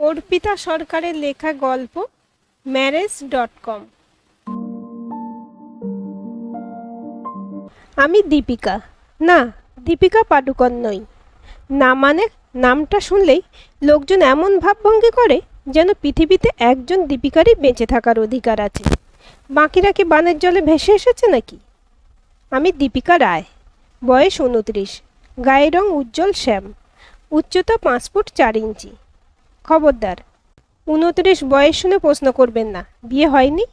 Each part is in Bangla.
অর্পিতা সরকারের লেখা গল্প ম্যারেজ.কম। আমি দীপিকা, না দীপিকা পাডুকোন নই। না মানে নামটা শুনলেই লোকজন এমন ভাবভঙ্গি করে যেন পৃথিবীতে একজন দীপিকারই বেঁচে থাকার অধিকার আছে, বাকিরা কি বানের জলে ভেসে এসেছে নাকি? আমি দীপিকা রায়, বয়স 29, গায়ের রং উজ্জ্বল শ্যাম, উচ্চতা 5 ফুট 4 ইঞ্চি। খবরদার, 29 বয়স শুনে প্রশ্ন করবেন না বিয়ে হয়নি।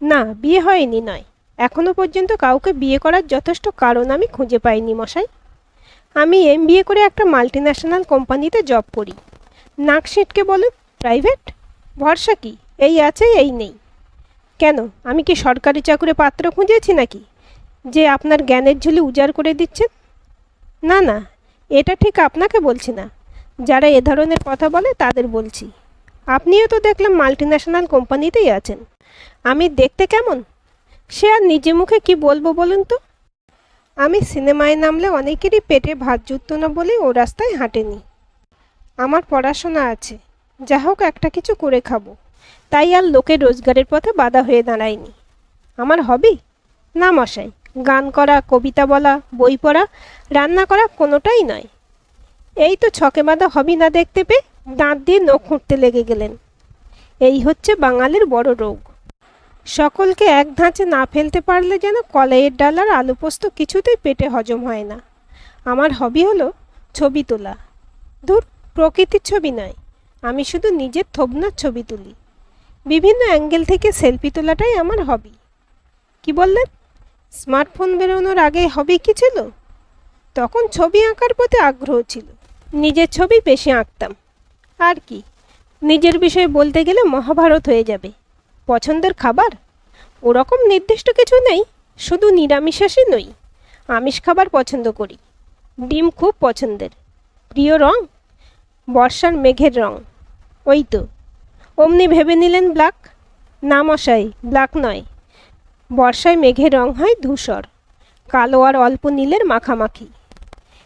না, বিয়ে হয়নি নয়, এখনো পর্যন্ত কাউকে বিয়ে করার যথেষ্ট কারণ আমি খুঁজে পাইনি মশাই। আমি MBA করে একটা মাল্টিন্যাশনাল কোম্পানিতে জব করি। নাক সিটকে বলুন প্রাইভেট, ভরসা কি এই আছে এই নেই। কেন, আমি কি সরকারি চাকরি পাত্র খুঁজেছি নাকি যে আপনার জ্ঞানের ঝুলি উজাড় করে দিচ্ছেন? না না, এটা ঠিক আপনাকে বলছি না, যারা এ ধরনের কথা বলে তাদের বলছি। আপনিও তো দেখলাম মাল্টিন্যাশনাল কোম্পানিতেই আছেন। আমি দেখতে কেমন সে আর নিজে মুখে কি বলবো বলুন তো। আমি সিনেমায় নামলে অনেকেরই পেটে ভাত জুটত না বলেই ও রাস্তায় হাঁটেনি। আমার পড়াশোনা আছে, যা হোক একটা কিছু করে খাবো, তাই আর লোকের রোজগারের পথে বাধা হয়ে দাঁড়ায়নি। আমার হবি? না মশাই, গান করা, কবিতা বলা, বই পড়া, রান্না করা কোনোটাই নয়। এই তো ছকে বাঁধা হবি না দেখতে পেয়ে দাঁত দিয়ে নখ খুঁটতে লেগে গেলেন। এই হচ্ছে বাঙালির বড় রোগ। সকলকে এক ধাঁচে না ফেলতে পারলে যেন কলাইয়ের ডাল আর আলু পোস্ত কিছুতেই পেটে হজম হয় না। আমার হবি হলো ছবি তোলা। ধুর, প্রকৃতির ছবি নয়, আমি শুধু নিজের থোবনার ছবি তুলি। বিভিন্ন অ্যাঙ্গেল থেকে সেলফি তোলাটাই আমার হবি। কি বললেন? স্মার্টফোন বেরোনোর আগে হবি কি ছিল? তখন ছবি আঁকার প্রতি আগ্রহ ছিল, নিজের ছবি বেশি আঁকতাম। আর কি, নিজের বিষয়ে বলতে গেলে মহাভারত হয়ে যাবে। পছন্দের খাবার ওরকম নির্দিষ্ট কিছু নেই, শুধু নিরামিষাশী নই, আমিষ খাবার পছন্দ করি। ডিম খুব পছন্দের। প্রিয় রং বর্ষার মেঘের রং। ওই তো, অমনি ভেবে নিলেন ব্ল্যাক। না মশাই, ব্ল্যাক নয়, বর্ষায় মেঘের রং হয় ধূসর, কালো আর অল্প নীলের মাখামাখি।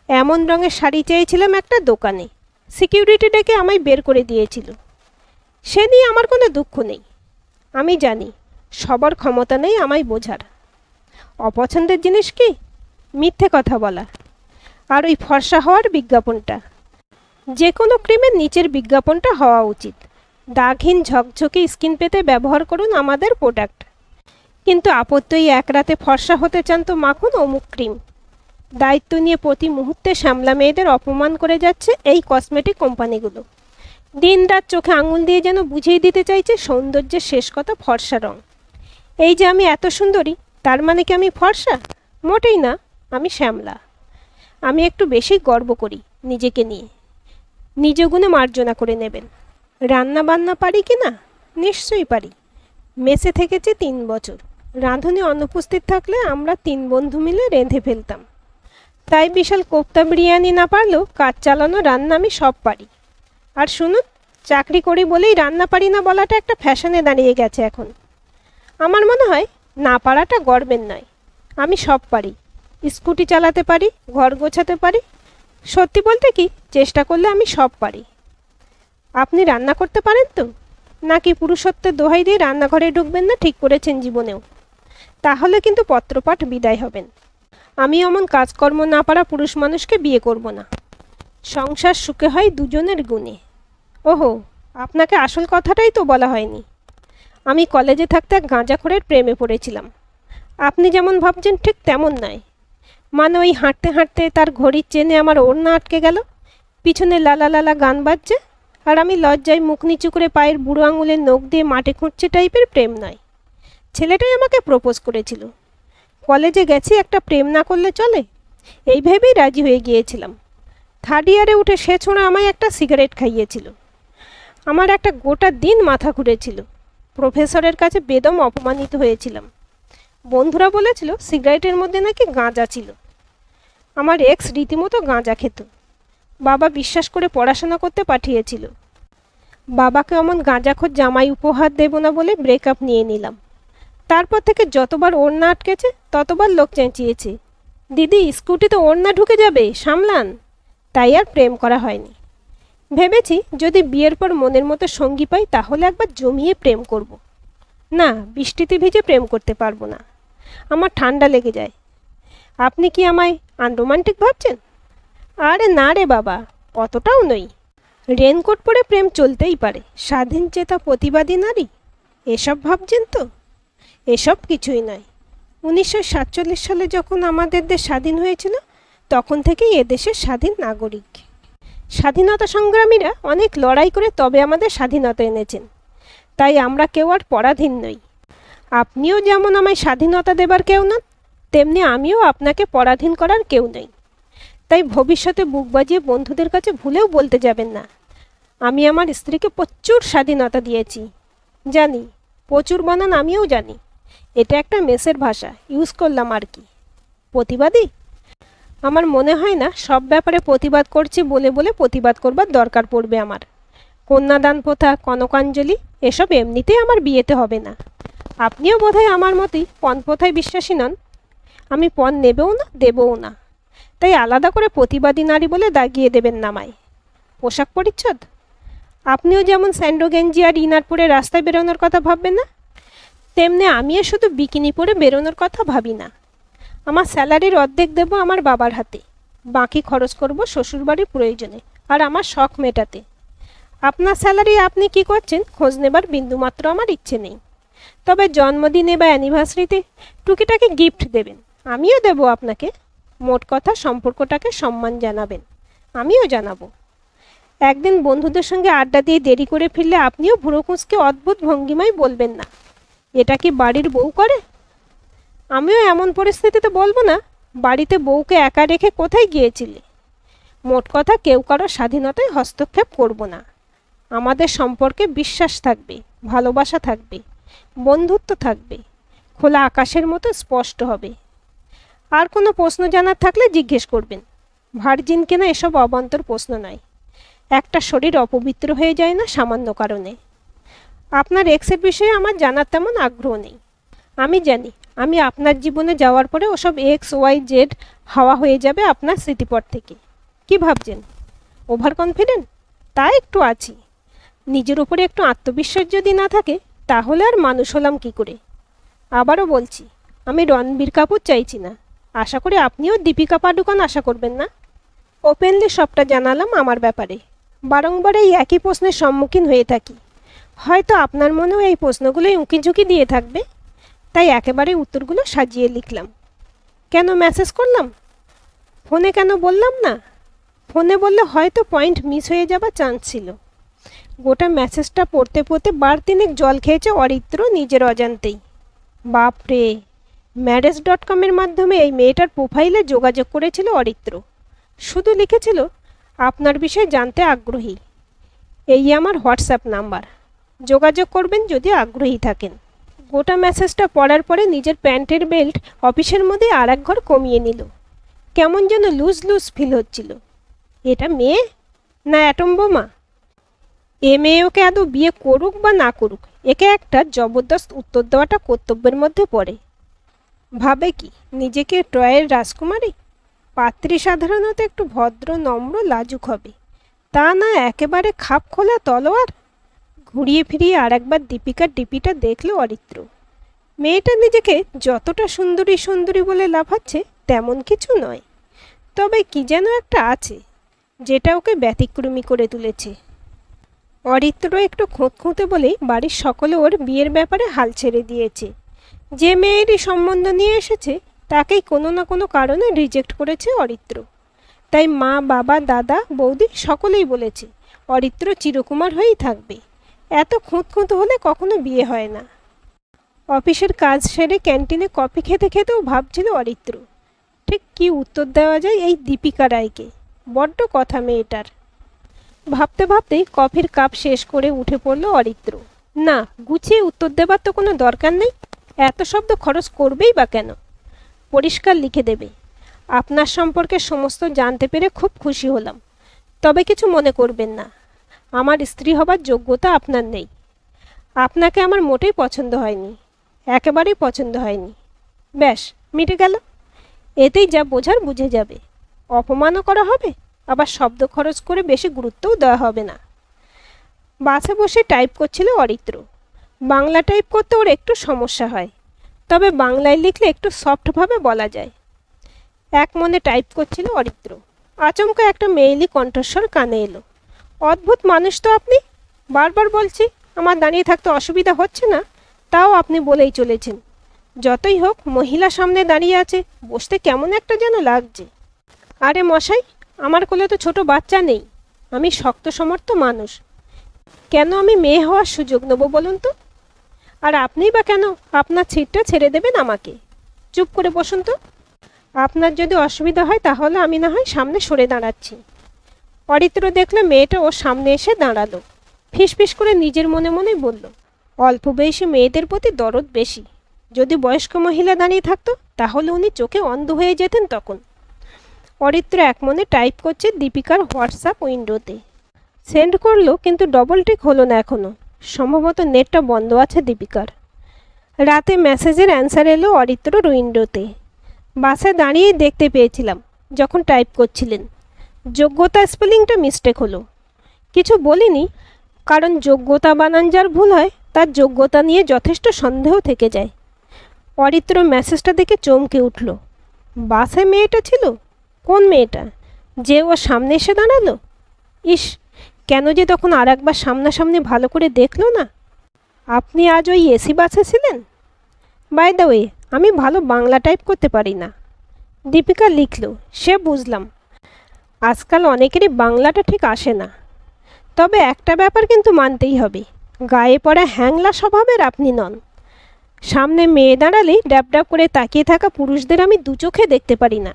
এমন রঙের শাড়ি চেয়েছিলাম একটা দোকানে, সিকিউরিটি ডেকে আমায় বের করে দিয়েছিল। সে নিয়ে আমার কোনো দুঃখ নেই। আমি জানি সবার ক্ষমতা নেই আমায় বোঝার। অপছন্দের জিনিস কি? মিথ্যে কথা বলা আর ওই ফর্সা হওয়ার বিজ্ঞাপনটা। যে কোনো ক্রিমের নিচের বিজ্ঞাপনটা হওয়া উচিত, দাগহীন ঝকঝকে স্কিন পেতে ব্যবহার করুন আমাদের প্রোডাক্ট। কিন্তু আপত্তি এক রাতে ফর্সা হতে চান তো মাখুন অমুক ক্রিম। দায়িত্ব নিয়ে প্রতি মুহূর্তে শ্যামলা মেয়েদের অপমান করে যাচ্ছে এই কসমেটিক কোম্পানিগুলো। দিন রাত চোখে আঙুল দিয়ে যেন বুঝিয়ে দিতে চাইছে সৌন্দর্যের শেষ কথা ফর্সা রং। এই যে আমি এত সুন্দরী, তার মানে কি আমি ফর্সা? মোটেই না, আমি শ্যামলা। আমি একটু বেশি গর্ব করি নিজেকে নিয়ে। নিজ গুণে মার্জনা করে নেবেন। রান্না বান্না পারি কি না? নিশ্চয়ই পারি। মেসে থেকেছি 3 বছর। রাঁধুনি অনুপস্থিত থাকলে আমরা 3 বন্ধু মিলে রেঁধে ফেলতাম। তাই বিশাল কোপ্তা বিরিয়ানি না পারলেও কাজ চালানো রান্না আমি সব পারি। আর শুনুন, চাকরি করি বলেই রান্না পারি না বলাটা একটা ফ্যাশনে দাঁড়িয়ে গেছে এখন। আমার মনে হয় না পারাটা গর্বের নয়, আমি সব পারি। স্কুটি চালাতে পারি, ঘর গোছাতে পারি। সত্যি বলতে কি, চেষ্টা করলে আমি সব পারি। আপনি রান্না করতে পারেন তো? নাকি পুরুষত্বের দোহাই দিয়ে রান্নাঘরে ঢুকবেন না ঠিক করেছেন জীবনেও? তাহলে কিন্তু পত্রপাঠ বিদায় হবেন। আমি এমন কাজকর্ম না পারা পুরুষ মানুষকে বিয়ে করব না। সংসার সুখে হয় দুজনের গুণে। ওহো, আপনাকে আসল কথাটাই তো বলা হয়নি। আমি কলেজে থাকতে এক গাঁজাখোরের প্রেমে পড়েছিলাম। আপনি যেমন ভাবছেন ঠিক তেমন নয়। মানে ওই হাঁটতে হাঁটতে তার ঘড়ির চেনে আমার ওড়না আটকে গেল, পিছনে লালা লালা গান বাজছে, আর আমি লজ্জায় মুখ নিচু করে পায়ের বুড়ো আঙুলের নখ দিয়ে মাটি খুঁড়ছে টাইপের প্রেম নয়। ছেলেটাই আমাকে প্রপোজ করেছিল। কলেজে গেছি, একটা প্রেম না করলে চলে, এই ভেবেই রাজি হয়ে গিয়েছিলাম। 3rd ইয়ারে উঠে সে ছোঁড়া আমায় একটা সিগারেট খাইয়েছিল। আমার একটা গোটা দিন মাথা ঘুরেছিল। প্রফেসরের কাছে বেদম অপমানিত হয়েছিলাম। বন্ধুরা বলেছিল সিগারেটের মধ্যে নাকি গাঁজা ছিল। আমার এক্স রীতিমতো গাঁজা খেত। বাবা বিশ্বাস করে পড়াশোনা করতে পাঠিয়েছিল। বাবাকে অমন গাঁজাখোর জামাই উপহার দেব না বলে ব্রেকআপ নিয়ে নিলাম। তারপর থেকে যতবার ওড়না আটকেছে ততবার লোক চেঁচিয়েছে, দিদি স্কুটিতে ওড়না ঢুকে যাবে, সামলান। তাই আর প্রেম করা হয়নি। ভেবেছি যদি বিয়ের পর মনের মতো সঙ্গী পাই তাহলে একবার জমিয়ে প্রেম করব। না, বৃষ্টিতে ভিজে প্রেম করতে পারবো না, আমার ঠান্ডা লেগে যায়। আপনি কি আমায় আনরোমান্টিক ভাবছেন? আরে না রে বাবা, অতটাও নই। রেনকোট পরে প্রেম চলতেই পারে, স্বাধীন চেতা প্রতিবাদী নারী এসব ভাবছেন তো? এসব কিছুই নয়। 1947 সালে যখন আমাদের দেশ স্বাধীন হয়েছিল তখন থেকেই এদেশের স্বাধীন নাগরিক। স্বাধীনতা সংগ্রামীরা অনেক লড়াই করে তবে আমাদের স্বাধীনতা এনেছেন, তাই আমরা কেউ আর পরাধীন নই। আপনিও যেমন আমায় স্বাধীনতা দেবার কেউ নন, তেমনি আমিও আপনাকে পরাধীন করার কেউ নই। তাই ভবিষ্যতে বুক বাজিয়ে বন্ধুদের কাছে ভুলেও বলতে যাবেন না আমি আমার স্ত্রীকে প্রচুর স্বাধীনতা দিয়েছি। জানি, প্রচুর বানান আমিও জানি, এটা একটা মেসের ভাষা, ইউজ করলাম আর কি। প্রতিবাদী? আমার মনে হয় না সব ব্যাপারে প্রতিবাদ করছি বলে বলে প্রতিবাদ করবার দরকার পড়বে আমার। কন্যাদান প্রথা, কনকাঞ্জলি এসব এমনিতেই আমার বিয়েতে হবে না। আপনিও বোধহয় আমার মতোই পণ প্রথায় বিশ্বাসী নন। আমি পণ নেবেও না, দেবও না। তাই আলাদা করে প্রতিবাদী নারী বলে দাগিয়ে দেবেন নামায়। পোশাক পরিচ্ছদ? আপনিও যেমন স্যান্ডো গেঞ্জি আর ইনার পরে রাস্তায় বেরোনোর কথা ভাববেন না, তেমনি আমিও শুধু বিকিনি পরে বেরোনোর কথা ভাবি না। আমার স্যালারির অর্ধেক দেব আমার বাবার হাতে, বাকি খরচ করব শ্বশুরবাড়ির প্রয়োজনে আর আমার শখ মেটাতে। আপনার স্যালারি আপনি কি করছেন খোঁজ নেবার বিন্দুমাত্র আমার ইচ্ছে নেই। তবে জন্মদিনে বা অ্যানিভার্সারিতে টুকিটাকি গিফট দেবেন, আমিও দেব আপনাকে। মোট কথা সম্পর্কটাকে সম্মান জানাবেন, আমিও জানাবো। একদিন বন্ধুদের সঙ্গে আড্ডা দিয়ে দেরি করে ফিরলে আপনিও ভুরো কুঁচকে অদ্ভুত ভঙ্গিমায় বলবেন না, এটা কি বাড়ির বউ করে? আমিও এমন পরিস্থিতিতে বলবো না, বাড়িতে বউকে একা রেখে কোথায় গিয়েছিলে। মোট কথা কেউ কারো স্বাধীনতায় হস্তক্ষেপ করব না। আমাদের সম্পর্কে বিশ্বাস থাকবে, ভালোবাসা থাকবে, বন্ধুত্ব থাকবে, খোলা আকাশের মতো স্পষ্ট হবে। আর কোনো প্রশ্ন জানার থাকলে জিজ্ঞেস করবেন। ভার্জিন কিনা এসব অবান্তর প্রশ্ন নয়। একটা শরীর অপবিত্র হয়ে যায় না সামান্য কারণে। আপনার এক্সের বিষয়ে আমার জানার তেমন আগ্রহ নেই। আমি জানি আমি আপনার জীবনে যাওয়ার পরে ওসব XYZ হাওয়া হয়ে যাবে আপনার স্মৃতিপট থেকে। কি ভাবছেন? Over confident? তা একটু আছি। নিজের উপরে একটু আত্মবিশ্বাস যদি না থাকে তাহলে আর মানুষ হলাম কী করে? আবারও বলছি, আমি রণবীর কাপুর চাইছি না। আশা করি আপনিও দীপিকা পাডুকোন আশা করবেন না। ওপেনলি সবটা জানালাম আমার ব্যাপারে। বারংবার এই একই প্রশ্নের সম্মুখীন হয়ে থাকি। হয়তো আপনার মনেও এই প্রশ্নগুলোই উঁকিঝুঁকি দিয়ে থাকবে, তাই একেবারে উত্তরগুলো সাজিয়ে লিখলাম। কেন মেসেজ করলাম? ফোনে কেন বললাম না? ফোনে বললে হয়তো পয়েন্ট মিস হয়ে যাবার চান্স ছিল। গোটা মেসেজটা পড়তে পড়তে বার তিনেক জল খেয়েছে অরিত্র নিজের অজান্তেই। বাপরে, ম্যারেজ.com-এর মাধ্যমে এই মেয়েটার প্রোফাইলে যোগাযোগ করেছিল অরিত্র। শুধু লিখেছিল আপনার বিষয়ে জানতে আগ্রহী, এই আমার হোয়াটসঅ্যাপ নাম্বার, যোগাযোগ করবেন যদি আগ্রহী থাকেন। গোটা মেসেজটা পড়ার পরে নিজের প্যান্টের বেল্ট অফিসের মধ্যে আর এক ঘর কমিয়ে নিল। কেমন যেন লুজ লুজ ফিল হচ্ছিল। এটা মেয়ে না অ্যাটম বোমা? এ মেয়ে ওকে আদৌ বিয়ে করুক বা না করুক, একে একটা জবরদস্ত উত্তর দেওয়াটা কর্তব্যের মধ্যে পড়ে। ভাবে কি নিজেকে ট্রয়ের রাজকুমারী? পাত্রী সাধারণত একটু ভদ্র, নম্র, লাজুক হবে, তা না একেবারে খাপ খোলা তলোয়ার। ঘুরিয়ে ফিরিয়ে আর একবার দীপিকার ডিপিটা দেখল অরিত্র। মেয়েটা নিজেকে যতটা সুন্দরী সুন্দরী বলে লাফাচ্ছে তেমন কিছু নয়, তবে কি যেন একটা আছে যেটা ওকে ব্যতিক্রমী করে তুলেছে। অরিত্র একটু খুঁতখুঁতে বলেই বাড়ির সকলে ওর বিয়ের ব্যাপারে হাল ছেড়ে দিয়েছে। যে মেয়েরই সম্বন্ধ নিয়ে এসেছে তাকেই কোনো না কোনো কারণে রিজেক্ট করেছে অরিত্র। তাই মা, বাবা, দাদা, বৌদি সকলেই বলেছে অরিত্র চিরকুমার হয়েই থাকবে। এত খুঁতখুঁত হলে কখনো বিয়ে হয় না। অফিসের কাজ সেরে ক্যান্টিনে কফি খেতে খেতেও ভাবছিল অরিত্র ঠিক কী উত্তর দেওয়া যায় এই দীপিকা রায়কে। বড্ড কথা মেয়েটার। ভাবতে ভাবতেই কফির কাপ শেষ করে উঠে পড়ল অরিত্র। না, গুছিয়ে উত্তর দেবার তো কোনো দরকার নেই, এত শব্দ খরচ করবেই বা কেন? পরিষ্কার লিখে দেবে, আপনার সম্পর্কে সমস্ত জানতে পেরে খুব খুশি হলাম, তবে কিছু মনে করবেন না, আমার স্ত্রী হবার যোগ্যতা আপনার নেই। আপনাকে আমার মোটেই পছন্দ হয়নি, একেবারেই পছন্দ হয়নি। ব্যাস, মিটে গেল। এতেই যা বোঝার বুঝে যাবে। অপমানও করা হবে? আবার শব্দ খরচ করে বেশি গুরুত্বও দেওয়া হবে না। বাসে বসে টাইপ করছিল অরিত্র। বাংলা টাইপ করতে ওর একটু সমস্যা হয়, তবে বাংলায় লিখলে একটু সফটভাবে বলা যায়। এক মনে টাইপ করছিল অরিত্র। আচমকা একটা মেয়েলি কণ্ঠস্বর কানে এলো। অদ্ভুত মানুষ তো আপনি, বারবার বলছি আমার দাঁড়িয়ে থাকতে অসুবিধা হচ্ছে না, তাও আপনি বলেই চলেছেন। যতই হোক মহিলা সামনে দাঁড়িয়ে আছে, বসতে কেমন একটা যেন লাগছে। আরে মশাই, আমার কোলে তো ছোট বাচ্চা নেই, আমি শক্ত সমর্থ মানুষ, কেন আমি মেয়ে হওয়ার সুযোগ নেব বলুন তো? আর আপনিই বা কেন আপনার সিটটা ছেড়ে দেবেন আমাকে? চুপ করে বসুন তো। আপনার যদি অসুবিধা হয় তাহলে আমি না হয় সামনে সরে দাঁড়াচ্ছি। অরিত্র দেখলে মেয়েটা ওর সামনে এসে দাঁড়ালো। ফিসফিস করে নিজের মনে মনে বলল, অল্প বয়সী মেয়েদের প্রতি দরদ বেশি। যদি বয়স্ক মহিলা দাঁড়িয়ে থাকতো তাহলে উনি চোখে অন্ধ হয়ে যেতেন তখন। অরিত্র এক মনে টাইপ করছে দীপিকার হোয়াটসঅ্যাপ উইন্ডোতে। সেন্ড করলো, কিন্তু ডবল টিক হলো না এখনও। সম্ভবত নেটটা বন্ধ আছে দীপিকার। রাতে মেসেজের অ্যান্সার এলো অরিত্রর উইন্ডোতে। বাসে দাঁড়িয়েই দেখতে পেয়েছিলাম যখন টাইপ করছিলেন। যোগ্যতা স্পেলিংটা মিস্টেক হলো। কিছু বলিনি, কারণ যোগ্যতা বানান যার ভুল হয় তার যোগ্যতা নিয়ে যথেষ্ট সন্দেহ থেকে যায়। অরিত্র মেসেজটা দেখে চমকে উঠল। বাসে মেয়েটা ছিল? কোন মেয়েটা যে ও সামনে এসে দাঁড়ালো? ইস, কেন যে তখন আর একবার সামনাসামনি ভালো করে দেখলো না। আপনি আজ ওই এসি বাসে ছিলেন? বাই দ্য ওয়ে, আমি ভালো বাংলা টাইপ করতে পারি না। দীপিকা লিখল, সে বুঝলাম। আজকাল অনেকেরই বাংলাটা ঠিক আসে না। তবে একটা ব্যাপার কিন্তু মানতেই হবে, গায়ে পড়া হ্যাংলা স্বভাবের আপনি নন। সামনে মেয়ে দাঁড়ালেই ড্যাব ড্যাব করে তাকিয়ে থাকা পুরুষদের আমি দু চোখে দেখতে পারি না।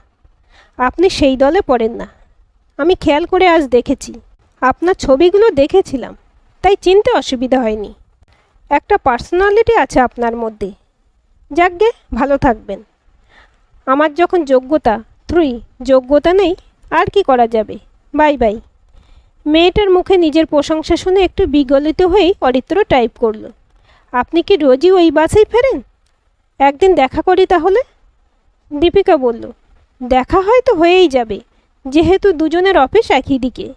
আপনি সেই দলে পড়েন না। আমি খেয়াল করে আজ দেখেছি, আপনার ছবিগুলো দেখেছিলাম, তাই চিনতে অসুবিধা হয়নি। একটা পার্সোনালিটি আছে আপনার মধ্যে। যাকগে, ভালো থাকবেন। আমার যখন যোগ্যতা যোগ্যতা নেই, আর কি করা যাবে। Bye bye. মেয়েটার মুখে নিজের প্রশংসা শুনে একটু বিগলিত হয়েই অরিত্র টাইপ করল, আপনি কি রোজই ওই বাসেই ফেরেন? একদিন দেখা করি তাহলে। দীপিকা বলল, দেখা হয়তো হয়েই যাবে, যেহেতু দুজনের অফিস একই দিকে।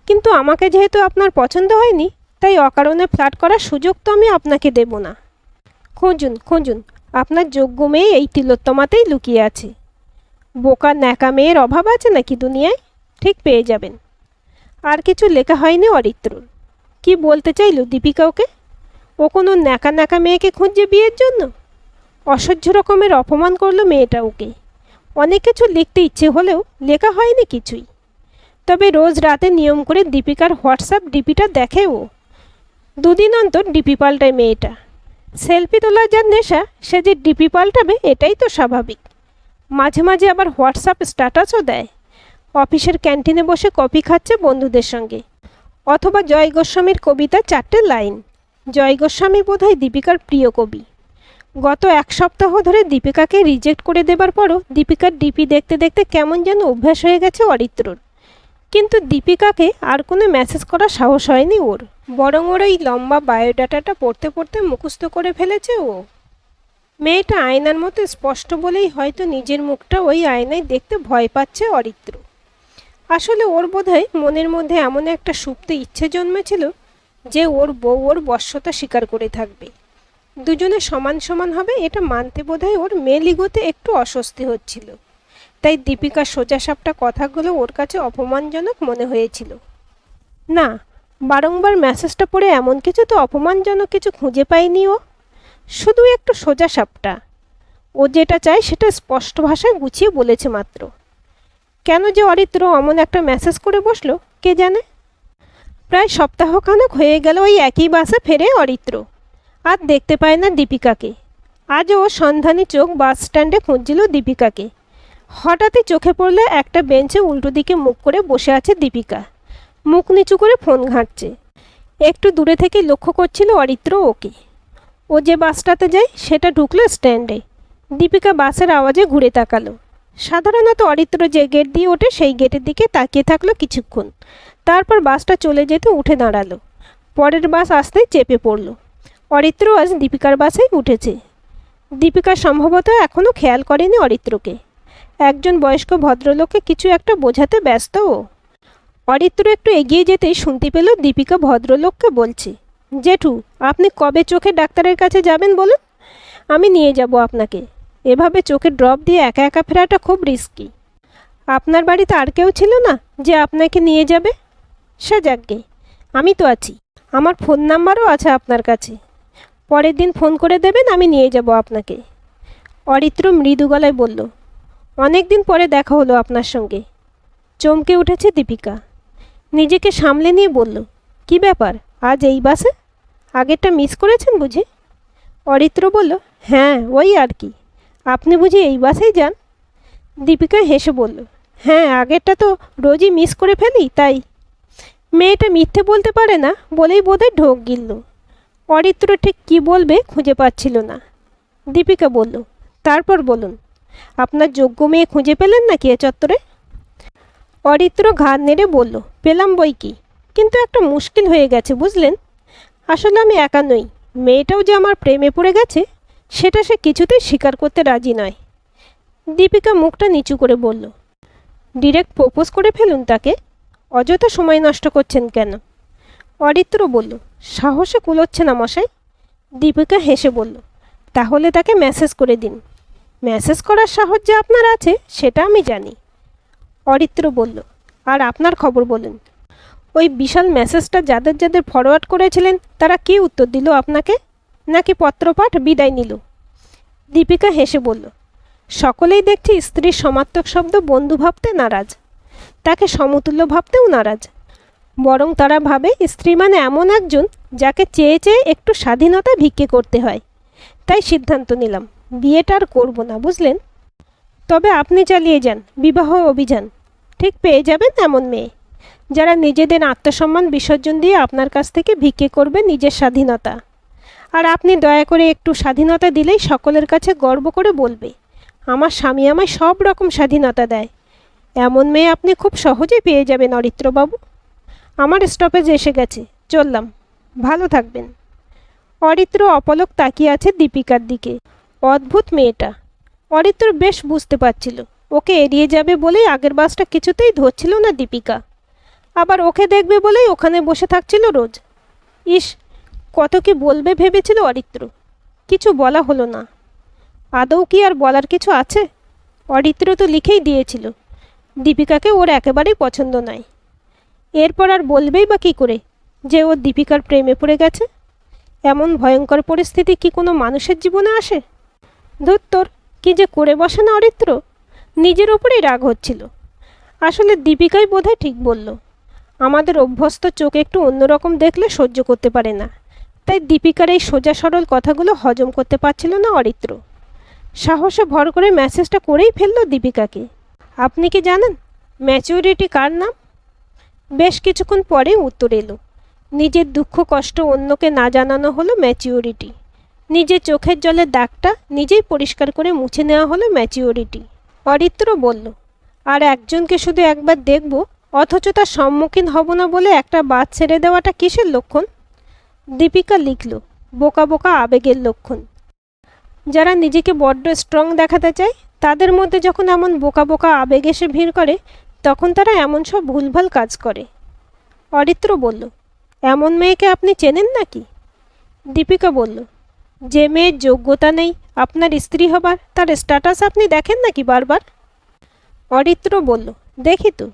কিন্তু আমাকে যেহেতু আপনার পছন্দ হয়নি, তাই অকারণে ফ্লার্ট করার সুযোগ তো আমি আপনাকে দেব না। খুঁজুন খুঁজুন, আপনার যোগ্য মেয়ে এই তিলোত্তমাতেই লুকিয়ে আছে। বোকা ন্যাকা মেয়ের অভাব আছে নাকি দুনিয়ায়? ঠিক পেয়ে যাবেন। আর কিছু লেখা হয়নি অরিত্রর। কি বলতে চাইল দীপিকা ওকে? ও কোনো ন্যাকা ন্যাকা মেয়েকে খুঁজছে বিয়ের জন্য? অসহ্য রকমের অপমান করলো মেয়েটা ওকে। অনেক কিছু লিখতে ইচ্ছে হলেও লেখা হয়নি কিছুই। তবে রোজ রাতে নিয়ম করে দীপিকার হোয়াটসঅ্যাপ ডিপিটা দেখে ও। দুদিন অন্তর ডিপি পাল্টায় মেয়েটা। সেলফি তোলার যার নেশা, সে যে ডিপি পাল্টাবে এটাই তো স্বাভাবিক। মাঝে মাঝে আবার হোয়াটসঅ্যাপ স্ট্যাটাসও দেয়। অফিসের ক্যান্টিনে বসে কফি খাচ্ছে বন্ধুদের সঙ্গে, অথবা জয় গোস্বামীর কবিতা 4টে লাইন। জয় গোস্বামী বোধহয় দীপিকার প্রিয় কবি। গত এক সপ্তাহ ধরে দীপিকাকে রিজেক্ট করে দেবার পরও দীপিকার ডিপি দেখতে দেখতে কেমন যেন অভ্যাস হয়ে গেছে অরিত্রর। কিন্তু দীপিকাকে আর কোনো মেসেজ করার সাহস হয়নি ওর, বরং ওর এই লম্বা বায়োডাটাটা পড়তে পড়তে মুখস্থ করে ফেলেছে ও। মেয়েটা আয়নার মতো স্পষ্ট বলেই হয়তো নিজের মুখটা ওই আয়নায় দেখতে ভয় পাচ্ছে অরিত্র। আসলে ওর বোধহয় মনের মধ্যে এমন একটা সুপ্ত ইচ্ছে জন্মেছিল যে ওর বউ ওর বশ্যতা স্বীকার করে থাকবে, দুজনে সমান সমান হবে, এটা মানতে বোধহয় ওর মেলিগোতে একটু অস্বস্তি হচ্ছিল। তাই দীপিকার সোজাসাপটা কথাগুলো ওর কাছে অপমানজনক মনে হয়েছিল। না, বারংবার মেসেজটা পড়ে এমন কিছু তো অপমানজনক কিছু খুঁজে পায়নি ও, শুধু একটু সোজাসাপটা। ও যেটা চায় সেটা স্পষ্ট ভাষায় গুছিয়ে বলেছে মাত্র। কেন যে অরিত্র অমন একটা মেসেজ করে বসলো কে জানে। প্রায় সপ্তাহখানেক হয়ে গেল ওই একই বাসে ফেরে অরিত্র, আর দেখতে পায় না দীপিকাকে। আজও সন্ধানী চোখ বাস স্ট্যান্ডে খুঁজছিল দীপিকাকে। হঠাৎই চোখে পড়লে একটা বেঞ্চে উল্টো দিকে মুখ করে বসে আছে দীপিকা, মুখ নিচু করে ফোন ঘাঁটছে। একটু দূরে থেকে লক্ষ্য করছিল অরিত্র ওকে। ও যে বাসটাতে যায় সেটা ঢুকলো স্ট্যান্ডে। দীপিকা বাসের আওয়াজে ঘুরে তাকালো। সাধারণত অরিত্র যে গেট দিয়ে ওঠে সেই গেটের দিকে তাকিয়ে থাকলো কিছুক্ষণ, তারপর বাসটা চলে যেতে উঠে দাঁড়ালো। পরের বাস আসতেই চেপে পড়ল। অরিত্র আজ দীপিকার বাসেই উঠেছে। দীপিকা সম্ভবত এখনও খেয়াল করেনি অরিত্রকে। একজন বয়স্ক ভদ্রলোককে কিছু একটা বোঝাতে ব্যস্ত ও। অরিত্র একটু এগিয়ে যেতেই শুনতে পেল দীপিকা ভদ্রলোককে বলছে, জেঠু, আপনি কবে চোখে ডাক্তারের কাছে যাবেন বলুন, আমি নিয়ে যাব আপনাকে। এভাবে চোখে ড্রপ দিয়ে একা একা ফেরাটা খুব রিস্কি। আপনার বাড়িতে আর কেউ ছিল না যে আপনাকে নিয়ে যাবে? সে যাকগে, আমি তো আছি। আমার ফোন নাম্বারও আছে আপনার কাছে। পরের দিন ফোন করে দেবেন, আমি নিয়ে যাব আপনাকে। অরিত্র মৃদু গলায় বলল, অনেক দিন পরে দেখা হলো আপনার সঙ্গে। চমকে উঠেছে দীপিকা। নিজেকে সামলে নিয়ে বলল, কি ব্যাপার, আজ এই বাসে? আগেরটা মিস করেছেন বুঝি? অরিত্র বলল, হ্যাঁ, ওই আর কি। আপনি বুঝি এই বাসেই যান? দীপিকা হেসে বলল, হ্যাঁ, আগেরটা তো রোজই মিস করে ফেলি, তাই। মেয়েটা মিথ্যে বলতে পারে না বলেই বোধহয় ঢোক গিলল। অরিত্র ঠিক কী বলবে খুঁজে পাচ্ছিল না। দীপিকা বলল, তারপর বলুন, আপনার যোগ্য মেয়ে খুঁজে পেলেন নাকি এ চত্বরে? অরিত্র ঘাড় নেড়ে বলল, পেলাম বই কি, কিন্তু একটা মুশকিল হয়ে গেছে বুঝলেন। আসলে আমি একা নই, মেয়েটাও যে আমার প্রেমে পড়ে গেছে সেটা সে কিছুতেই স্বীকার করতে রাজি নয়। দীপিকা মুখটা নিচু করে বলল, ডিরেক্ট প্রপোজ করে ফেলুন তাকে, অযথা সময় নষ্ট করছেন কেন? অরিত্র বলল, সাহসে কুলোচ্ছে না মশাই। দীপিকা হেসে বলল, তাহলে তাকে মেসেজ করে দিন। মেসেজ করার সাহস যে আপনার আছে সেটা আমি জানি। অরিত্র বলল, আর আপনার খবর বলুন। ওই বিশাল মেসেজটা যাদের যাদের ফরওয়ার্ড করেছিলেন তারা কী উত্তর দিল আপনাকে, নাকি পত্রপাঠ বিদায় নিল? দীপিকা হেসে বলল, সকলেই দেখছি স্ত্রীর সমার্থক শব্দ বন্ধু ভাবতে নারাজ, তাকে সমতুল্য ভাবতেও নারাজ। বরং তারা ভাবে স্ত্রী মানে এমন একজন যাকে চেয়ে চেয়ে একটু স্বাধীনতা ভিক্ষে করতে হয়। তাই সিদ্ধান্ত নিলাম, বিয়েটা আর করবো না বুঝলেন। তবে আপনি চালিয়ে যান বিবাহ অভিযান, ঠিক পেয়ে যাবেন এমন মেয়ে যারা নিজেদের আত্মসম্মান বিসর্জন দিয়ে আপনার কাছ থেকে ভিক্ষে করবে নিজের স্বাধীনতা। আর আপনি দয়া করে একটু স্বাধীনতা দিলেই সকলের কাছে গর্ব করে বলবে, আমার স্বামী আমায় সব রকম স্বাধীনতা দেয়। এমন মেয়ে আপনি খুব সহজেই পেয়ে যাবেন অরিত্রবাবু। আমার স্টপেজ এসে গেছে, চললাম, ভালো থাকবেন। অরিত্র অপলক তাকিয়ে আছে দীপিকার দিকে। অদ্ভুত মেয়েটা। অরিত্র বেশ বুঝতে পারছিল ওকে এড়িয়ে যাবে বলেই আগের বাসটা কিছুতেই ধরছিল না দীপিকা, আবার ওকে দেখবে বলেই ওখানে বসে থাকছিল রোজ। ইস, কত কি বলবে ভেবেছিল অরিত্র, কিছু বলা হলো না। আদৌ কি আর বলার কিছু আছে? অরিত্র তো লিখেই দিয়েছিল দীপিকাকে ওর একেবারেই পছন্দ নয়। এরপর আর বলবেই বা কী করে যে ও দীপিকার প্রেমে পড়ে গেছে? এমন ভয়ঙ্কর পরিস্থিতি কি কোনো মানুষের জীবনে আসে? ধুত্তর, কি যে করে বসে না অরিত্র, নিজের ওপরেই রাগ হচ্ছিল। আসলে দীপিকাই বোধহয় ঠিক বলল, আমাদের অভ্যস্ত চোখ একটু অন্যরকম দেখলে সহ্য করতে পারে না। তাই দীপিকার এই সোজা সরল কথাগুলো হজম করতে পারছিল না অরিত্র। সাহসে ভর করে মেসেজটা করেই ফেলল দীপিকাকে। আপনি কি জানেন ম্যাচিউরিটি কার নাম? বেশ কিছুক্ষণ পরে উত্তর এলো, নিজের দুঃখ কষ্ট অন্যকে না জানানো হলো ম্যাচিউরিটি। নিজের চোখের জলের দাগটা নিজেই পরিষ্কার করে মুছে নেওয়া হলো ম্যাচিউরিটি। অরিত্র বলল, আর একজনকে শুধু একবার দেখব অথচ তার সম্মুখীন হব না বলে একটা বাদ ছেড়ে দেওয়াটা কিসের লক্ষণ? দীপিকা লিখল, বোকা বোকা আবেগের লক্ষণ। যারা নিজেকে বড্ড স্ট্রং দেখাতে চায় তাদের মধ্যে যখন এমন বোকা বোকা আবেগ এসে ভিড় করে তখন তারা এমন সব ভুলভাল কাজ করে। অরিত্র বলল, এমন মেয়েকে আপনি চেনেন নাকি? দীপিকা বলল, যে মেয়ের যোগ্যতা নেই আপনার স্ত্রী হবার, তার স্ট্যাটাস আপনি দেখেন নাকি বারবার? অরিত্র বলল, দেখি তো।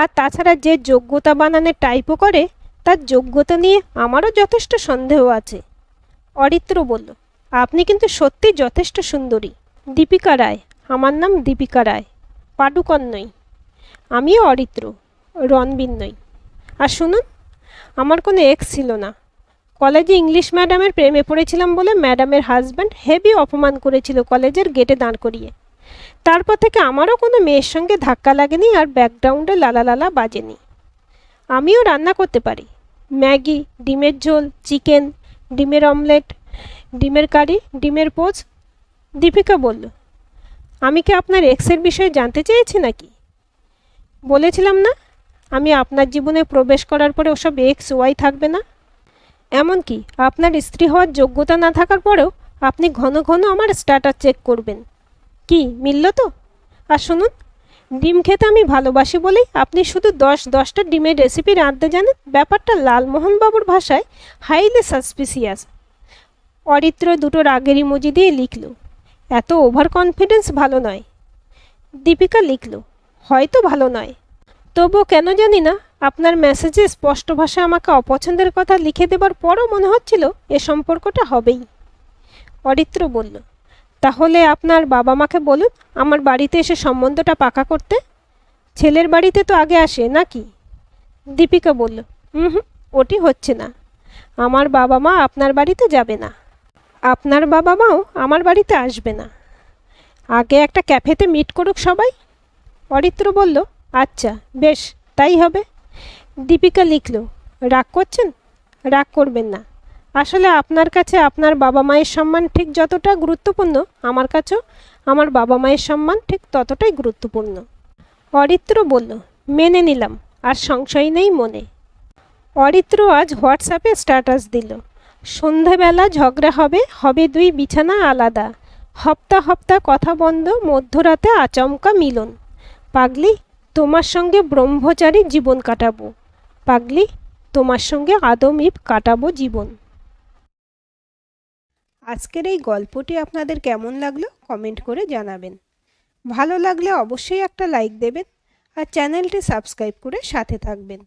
আর তাছাড়া যে যোগ্যতা বানানে টাইপও করে তার যোগ্যতা নিয়ে আমারও যথেষ্ট সন্দেহ আছে। অরিত্র বলল, আপনি কিন্তু সত্যি যথেষ্ট সুন্দরী। দীপিকা রায়, আমার নাম দীপিকা রায়, পাডুকন নই। আমিও অরিত্র, রণবীর নই। আর শুনুন, আমার কোনো এক্স ছিল না। কলেজে ইংলিশ ম্যাডামের প্রেমে পড়েছিলাম বলে ম্যাডামের হাজব্যান্ড হেভি অপমান করেছিল কলেজের গেটে দাঁড় করিয়ে। তারপর থেকে আমারও কোনো মেয়ের সঙ্গে ধাক্কা লাগেনি আর ব্যাকগ্রাউন্ডে লালা লালা বাজেনি। আমিও রান্না করতে পারি, ম্যাগি, ডিমের ঝোল, চিকেন, ডিমের অমলেট, ডিমের কারি, ডিমের পোচ। দীপিকা বলল, আমি কি আপনার এক্সের বিষয়ে জানতে চেয়েছি নাকি? বলেছিলাম না আমি আপনার জীবনে প্রবেশ করার পরে ওসব এক্স ওয়াই থাকবে না। এমনকি আপনার স্ত্রী হওয়ার যোগ্যতা না থাকার পরেও আপনি ঘন ঘন আমার স্ট্যাটাস চেক করবেন। কি মিলল তো? আর শুনুন, ডিম খেতে আমি ভালোবাসি বলেই আপনি শুধু 10টা ডিমের রেসিপি রাঁধতে জানেন? ব্যাপারটা লালমোহনবাবুর ভাষায় হাইলি সাসপিসিয়াস। অরিত্র দুটো রাগের ইমোজি দিয়ে লিখল, এত ওভার কনফিডেন্স ভালো নয়। দীপিকা লিখল, হয়তো ভালো নয়, তবুও কেন জানি না আপনার মেসেজে স্পষ্ট ভাষায় আমাকে অপছন্দের কথা লিখে দেবার পরও মনে হচ্ছিল এ সম্পর্কটা হবেই। অরিত্র বলল, তাহলে আপনার বাবা মাকে বলুন আমার বাড়িতে এসে সম্বন্ধটা পাকা করতে। ছেলের বাড়িতে তো আগে আসে নাকি? দীপিকা বলল, হুম, ওটি হচ্ছে না। আমার বাবা মা আপনার বাড়িতে যাবে না, আপনার বাবা মাও আমার বাড়িতে আসবে না। আগে একটা ক্যাফেতে মিট করুক সবাই। অরিত্র বলল, আচ্ছা বেশ, তাই হবে। দীপিকা লিখল, রাগ করছেন? রাগ করবেন না। আসলে আপনার কাছে আপনার বাবা মায়ের সম্মান ঠিক যতটা গুরুত্বপূর্ণ, আমার কাছেও আমার বাবা মায়ের সম্মান ঠিক ততটাই গুরুত্বপূর্ণ। অরিত্র বলল, মেনে নিলাম, আর সংশয় নেই মনে। অরিত্র আজ হোয়াটসঅ্যাপে স্ট্যাটাস দিল, সন্ধেবেলা ঝগড়া হবে, হবে দুই বিছানা আলাদা, হপ্তা হপ্তা কথা বন্ধ, মধ্যরাতে আচমকা মিলন। পাগলি, তোমার সঙ্গে ব্রহ্মচারী জীবন কাটাবো। পাগলি, তোমার সঙ্গে আদম ইব কাটাবো জীবন। আজকের এই গল্পটি আপনাদের কেমন লাগলো কমেন্ট করে জানাবেন। ভালো লাগলে অবশ্যই একটা লাইক দেবেন আর চ্যানেলটি সাবস্ক্রাইব করে সাথে থাকবেন।